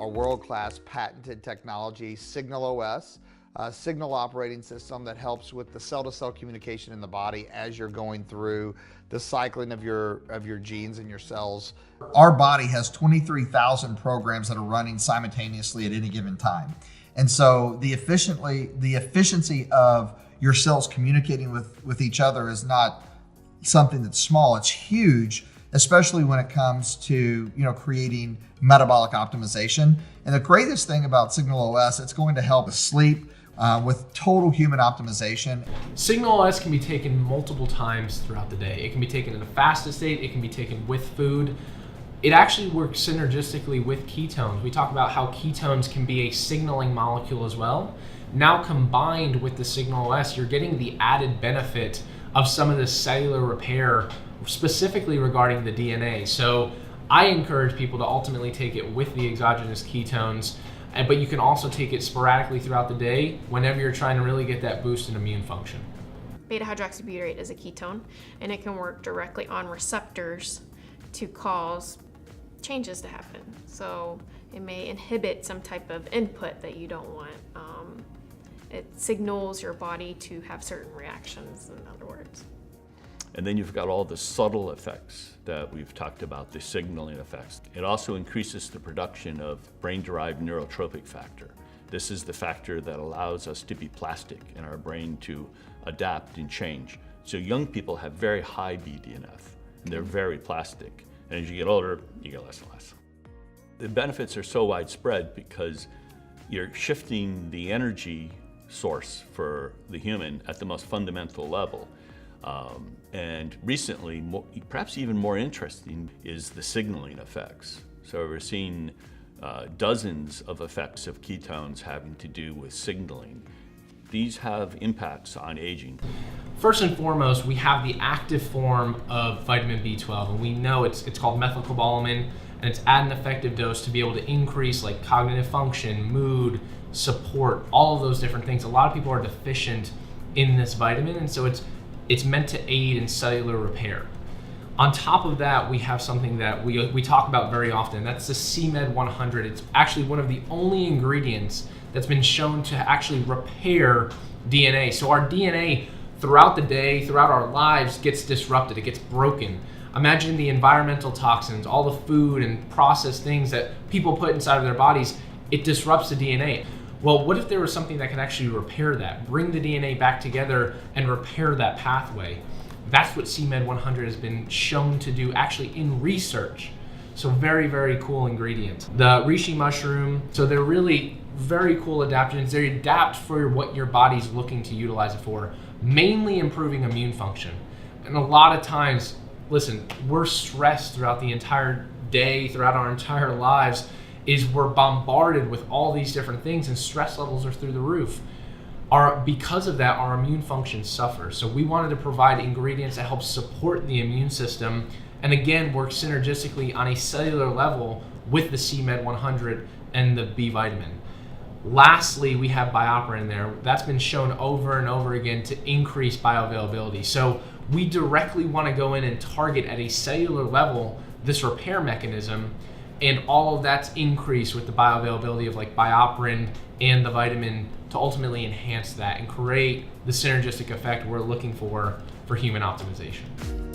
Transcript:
our world-class patented technology, Signal OS, a signal operating system that helps with the cell-to-cell communication in the body as you're going through the cycling of your genes and your cells. Our body has 23,000 programs that are running simultaneously at any given time. And so the efficiency of your cells communicating with each other is not something that's small, it's huge, especially when it comes to creating metabolic optimization. And the greatest thing about Signal OS, it's going to help us sleep with total human optimization. Signal OS can be taken multiple times throughout the day. It can be taken in a fasted state, it can be taken with food. It actually works synergistically with ketones. We talk about how ketones can be a signaling molecule as well. Now combined with the Signal OS, you're getting the added benefit of some of the cellular repair, specifically regarding the DNA. So I encourage people to ultimately take it with the exogenous ketones, but you can also take it sporadically throughout the day whenever you're trying to really get that boost in immune function. Beta-hydroxybutyrate is a ketone, and it can work directly on receptors to cause changes to happen. So it may inhibit some type of input that you don't want. It signals your body to have certain reactions, in other words. And then you've got all the subtle effects that we've talked about, the signaling effects. It also increases the production of brain-derived neurotrophic factor. This is the factor that allows us to be plastic in our brain to adapt and change. So young people have very high BDNF, and they're very plastic. And as you get older, you get less and less. The benefits are so widespread because you're shifting the energy source for the human at the most fundamental level. And recently, perhaps even more interesting, is the signaling effects. So we're seeing dozens of effects of ketones having to do with signaling. These have impacts on aging. First and foremost, we have the active form of vitamin B12, and we know it's called methylcobalamin, and it's at an effective dose to be able to increase like cognitive function, mood, support, all of those different things. A lot of people are deficient in this vitamin, and so it's meant to aid in cellular repair. On top of that, we have something that we talk about very often. That's the CMed 100. It's actually one of the only ingredients that's been shown to actually repair DNA. So our DNA throughout the day, throughout our lives, gets disrupted, it gets broken. Imagine the environmental toxins, all the food and processed things that people put inside of their bodies, it disrupts the DNA. Well, what if there was something that can actually repair that, bring the DNA back together and repair that pathway? That's what CMed 100 has been shown to do actually in research. So very, very cool ingredient. The reishi mushroom, so they're really very cool adaptogens. They adapt for what your body's looking to utilize it for, mainly improving immune function. And a lot of times, listen, we're stressed throughout the entire day, throughout our entire lives, we're bombarded with all these different things and stress levels are through the roof. Because of that, our immune function suffers. So we wanted to provide ingredients that help support the immune system and again, work synergistically on a cellular level with the CMed 100 and the B vitamin. Lastly, we have BioActive in there. That's been shown over and over again to increase bioavailability. So we directly want to go in and target at a cellular level this repair mechanism, and all of that's increased with the bioavailability of like BioActive and the vitamin to ultimately enhance that and create the synergistic effect we're looking for human optimization.